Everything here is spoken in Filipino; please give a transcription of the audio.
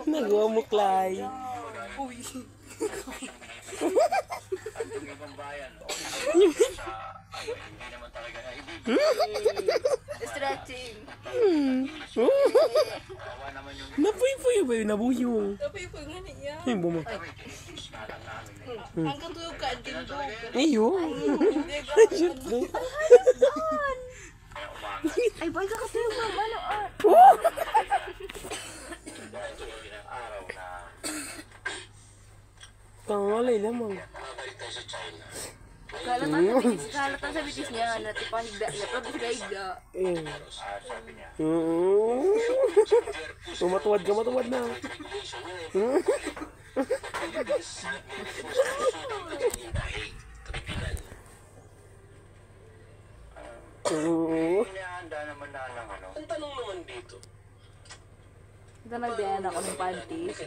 Nagawa mo, Clay. Uy. Stretching. Napuy-puy ba yun? Nabuyong. Tapi po nga niya. Ay, bumang. Hanggang tuyog ka din do. Iyo. Shoot mo. Ay, boy, kakatuyog na. Ano, Tangalay lamang. Kalatan sa bitis niya, natipahigda niya, pero higda-higda. Matuwad ka, matuwad na. Inihanda naman na ng ano. Ang tanong naman dito. Ito nagdayan ako ng panties.